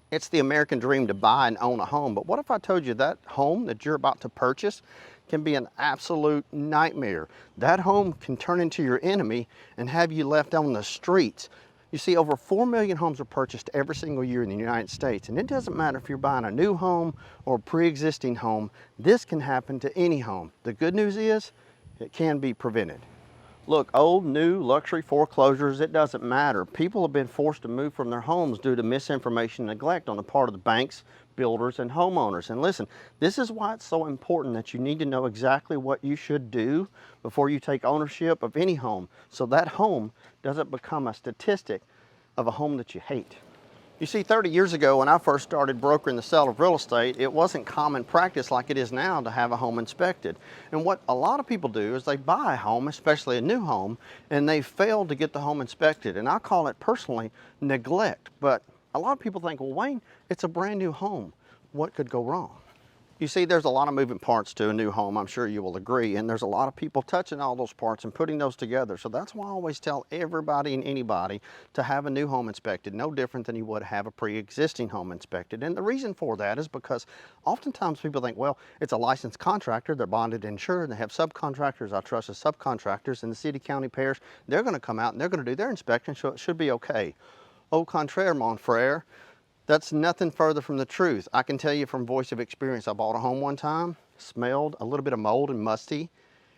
It's the American dream to buy and own a home, but what if I told you that home that you're about to purchase can be an absolute nightmare? That home can turn into your enemy and have you left on the streets. You see, over 4 million homes are purchased every single year in the United States, and it doesn't matter if you're buying a new home or a pre-existing home, this can happen to any home. The good news is, it can be prevented. Look, old, new, luxury, foreclosures, it doesn't matter. People have been forced to move from their homes due to misinformation and neglect on the part of the banks, builders, and homeowners. And listen, this is why it's so important that you need to know exactly what you should do before you take ownership of any home, so that home doesn't become a statistic of a home that you hate. You see, 30 years ago when I first started brokering the sale of real estate, it wasn't common practice like it is now to have a home inspected. And what a lot of people do is they buy a home, especially a new home, and they fail to get the home inspected. And I call it personally neglect. But a lot of people think, well, Wayne, it's a brand new home. What could go wrong? You see, there's a lot of moving parts to a new home, I'm sure you will agree, and there's a lot of people touching all those parts and putting those together. So that's why I always tell everybody and anybody to have a new home inspected, no different than you would have a pre-existing home inspected. And the reason for that is because oftentimes people think, well, it's a licensed contractor, they're bonded and insured, and they have subcontractors, I trust the subcontractors, and the city, county, parish, they're gonna come out and they're gonna do their inspection, so it should be okay. Au contraire, mon frere. That's nothing further from the truth. I can tell you from voice of experience, I bought a home one time, smelled a little bit of mold and musty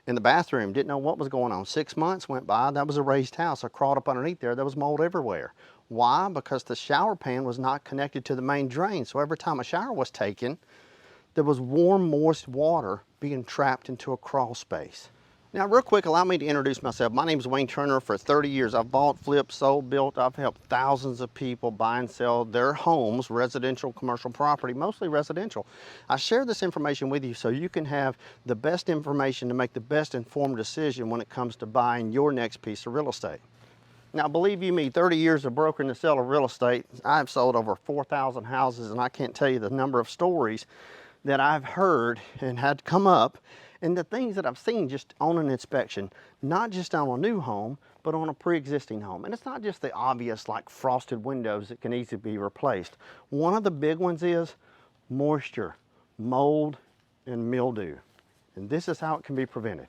in the bathroom, didn't know what was going on. 6 months went by, that was a raised house. I crawled up underneath there was mold everywhere. Why? Because the shower pan was not connected to the main drain. So every time a shower was taken, there was warm, moist water being trapped into a crawl space. Now, real quick, allow me to introduce myself. My name is Wayne Turner. For 30 years, I've bought, flipped, sold, built. I've helped thousands of people buy and sell their homes, residential, commercial property, mostly residential. I share this information with you so you can have the best information to make the best informed decision when it comes to buying your next piece of real estate. Now, believe you me, 30 years of brokering the sale of real estate, I've sold over 4,000 houses, and I can't tell you the number of stories that I've heard and had come up, and the things that I've seen just on an inspection, not just on a new home, but on a pre-existing home. And it's not just the obvious like frosted windows that can easily be replaced. One of the big ones is moisture, mold, and mildew. And this is how it can be prevented.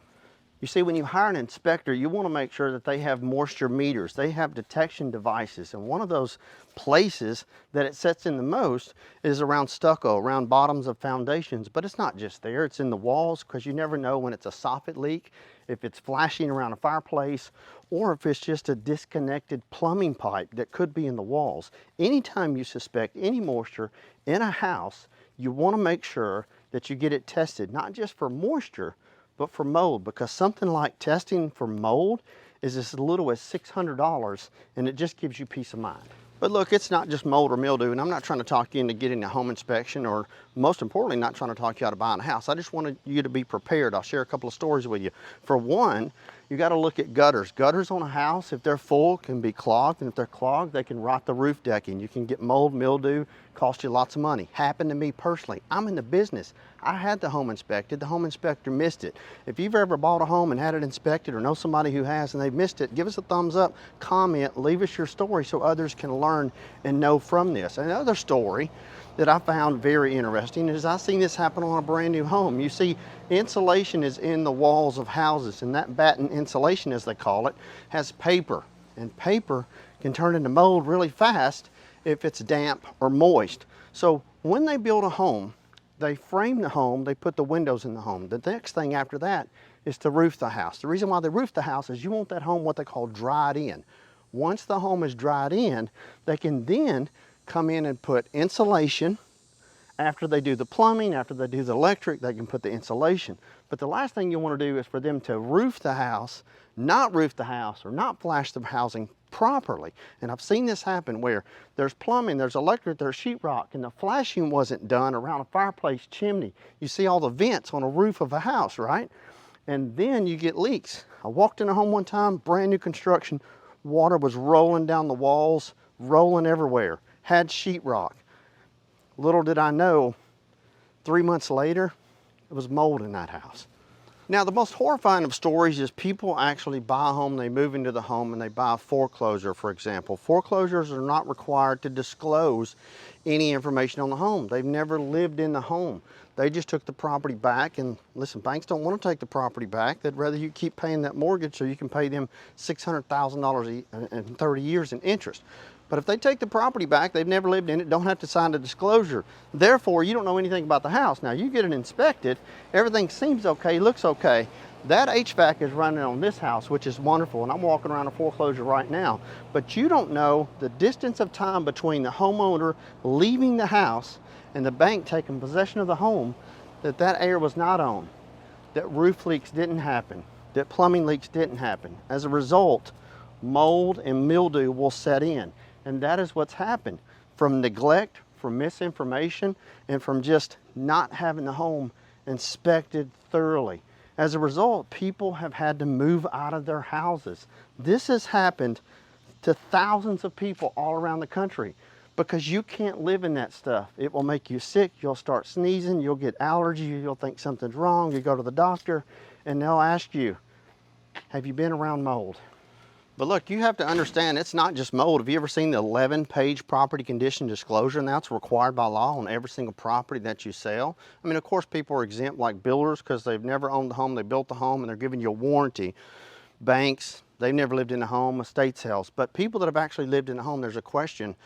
You see, when you hire an inspector, you want to make sure that they have moisture meters. They have detection devices. And one of those places that it sets in the most is around stucco, around bottoms of foundations. But it's not just there, it's in the walls, because you never know when it's a soffit leak, if it's flashing around a fireplace, or if it's just a disconnected plumbing pipe that could be in the walls. Anytime you suspect any moisture in a house, you want to make sure that you get it tested, not just for moisture, but for mold, because something like testing for mold is as little as $600, and it just gives you peace of mind. But look, it's not just mold or mildew, and I'm not trying to talk you into getting a home inspection, or most importantly, not trying to talk you out of buying a house. I just wanted you to be prepared. I'll share a couple of stories with you. For one, you got to look at gutters. Gutters on a house, if they're full, can be clogged, and if they're clogged, they can rot the roof decking. You can get mold, mildew, cost you lots of money. Happened to me personally. I'm in the business. I had the home inspected. The home inspector missed it. If you've ever bought a home and had it inspected, or know somebody who has and they've missed it, give us a thumbs up, comment, leave us your story so others can learn and know from this. Another story that I found very interesting is I've seen this happen on a brand new home. You see, insulation is in the walls of houses, and that batten insulation, as they call it, has paper. And paper can turn into mold really fast if it's damp or moist. So when they build a home, they frame the home, they put the windows in the home. The next thing after that is to roof the house. The reason why they roof the house is you want that home what they call dried in. Once the home is dried in, they can then come in and put insulation. After they do the plumbing, after they do the electric, they can put the insulation. But the last thing you want to do is for them to roof the house, not roof the house, or not flash the housing properly. And I've seen this happen where there's plumbing, there's electric, there's sheetrock, and the flashing wasn't done around a fireplace chimney. You see all the vents on a roof of a house, right? And then you get leaks. I walked in a home one time, brand new construction, water was rolling down the walls, rolling everywhere, had sheetrock. Little did I know, 3 months later, it was mold in that house. Now, the most horrifying of stories is people actually buy a home, they move into the home, and they buy a foreclosure, for example. Foreclosures are not required to disclose any information on the home. They've never lived in the home. They just took the property back, and listen, banks don't want to take the property back. They'd rather you keep paying that mortgage so you can pay them $600,000 in 30 years in interest. But if they take the property back, they've never lived in it, don't have to sign a disclosure. Therefore, you don't know anything about the house. Now, you get it inspected, everything seems okay, looks okay. That HVAC is running on this house, which is wonderful, and I'm walking around a foreclosure right now. But you don't know the distance of time between the homeowner leaving the house and the bank taking possession of the home, that air was not on, that roof leaks didn't happen, that plumbing leaks didn't happen. As a result, mold and mildew will set in. And that is what's happened from neglect, from misinformation, and from just not having the home inspected thoroughly. As a result, people have had to move out of their houses. This has happened to thousands of people all around the country because you can't live in that stuff. It will make you sick, you'll start sneezing, you'll get allergy, you'll think something's wrong, you go to the doctor, and they'll ask you, have you been around mold? But look, you have to understand, it's not just mold. Have you ever seen the 11-page property condition disclosure? And that's required by law on every single property that you sell. I mean, of course, people are exempt like builders because they've never owned the home, they built the home, and they're giving you a warranty. Banks, they've never lived in a home, estate sales. But people that have actually lived in a home, there's a question,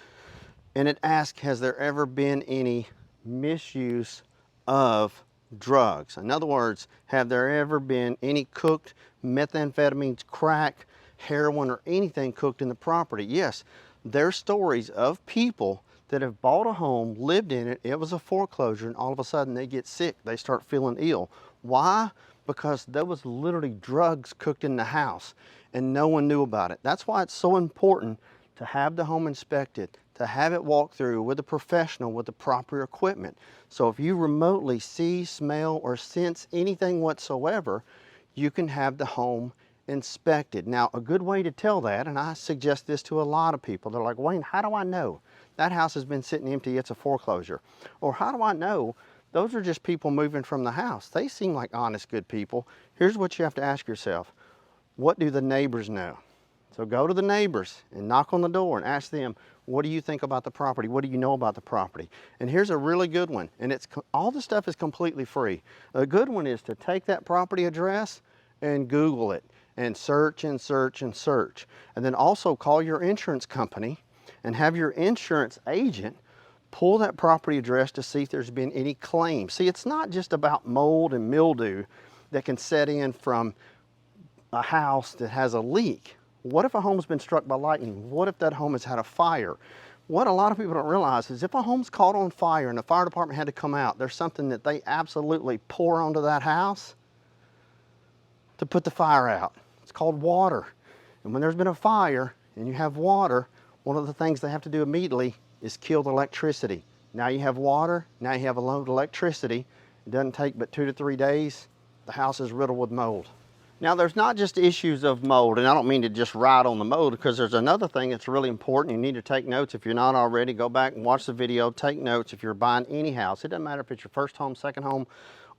and it asks, has there ever been any misuse of drugs? In other words, have there ever been any cooked methamphetamines, crack, heroin, or anything cooked in the property? Yes, there's stories of people that have bought a home, lived in it, it was a foreclosure, and all of a sudden they get sick, they start feeling ill. Why? Because there was literally drugs cooked in the house and no one knew about it. That's why it's so important to have the home inspected, to have it walked through with a professional with the proper equipment. So if you remotely see, smell, or sense anything whatsoever, you can have the home inspected. Now, a good way to tell that, and I suggest this to a lot of people, they're like, Wayne, how do I know that house has been sitting empty, it's a foreclosure? Or how do I know those are just people moving from the house? They seem like honest, good people. Here's what you have to ask yourself. What do the neighbors know? So go to the neighbors and knock on the door and ask them, what do you think about the property? What do you know about the property? And here's a really good one, and it's all the stuff is completely free. A good one is to take that property address and Google it, and search and search and search. And then also call your insurance company and have your insurance agent pull that property address to see if there's been any claims. See, it's not just about mold and mildew that can set in from a house that has a leak. What if a home's been struck by lightning? What if that home has had a fire? What a lot of people don't realize is if a home's caught on fire and the fire department had to come out, there's something that they absolutely pour onto that house to put the fire out. It's called water. And when there's been a fire and you have water, one of the things they have to do immediately is kill the electricity. Now you have water, now you have a load of electricity. It doesn't take but 2 to 3 days. The house is riddled with mold. Now there's not just issues of mold, and I don't mean to just ride on the mold, because there's another thing that's really important. You need to take notes. If you're not already, go back and watch the video, take notes. If you're buying any house, it doesn't matter if it's your first home, second home,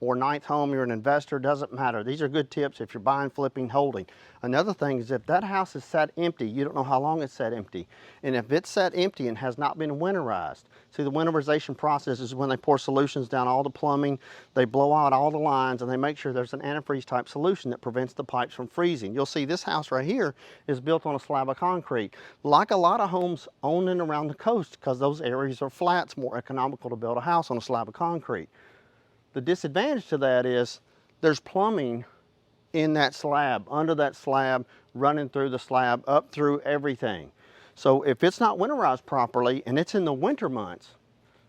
or ninth home, you're an investor, doesn't matter. These are good tips if you're buying, flipping, holding. Another thing is if that house is sat empty, you don't know how long it's sat empty. And if it's sat empty and has not been winterized, see, the winterization process is when they pour solutions down all the plumbing, they blow out all the lines, and they make sure there's an antifreeze type solution that prevents the pipes from freezing. You'll see this house right here is built on a slab of concrete. Like a lot of homes on and around the coast, because those areas are flat, it's more economical to build a house on a slab of concrete. The disadvantage to that is there's plumbing in that slab, under that slab, running through the slab, up through everything. So if it's not winterized properly and it's in the winter months,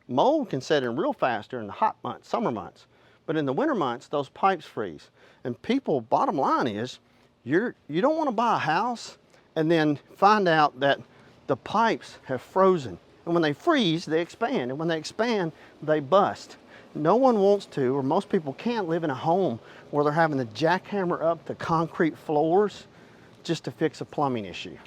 mold can set in real fast during the hot months, summer months. But in the winter months, those pipes freeze. And people, bottom line is, you don't want to buy a house and then find out that the pipes have frozen. And when they freeze, they expand. And when they expand, they bust. No one wants to, or most people can't live in a home where they're having to jackhammer up the concrete floors just to fix a plumbing issue.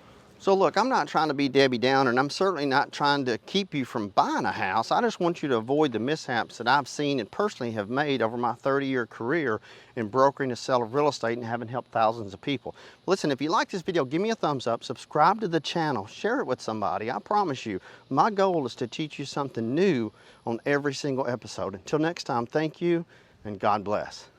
So look, I'm not trying to be Debbie Downer, and I'm certainly not trying to keep you from buying a house. I just want you to avoid the mishaps that I've seen and personally have made over my 30-year career in brokering the sale of real estate and having helped thousands of people. Listen, if you like this video, give me a thumbs up, subscribe to the channel, share it with somebody. I promise you, my goal is to teach you something new on every single episode. Until next time, thank you and God bless.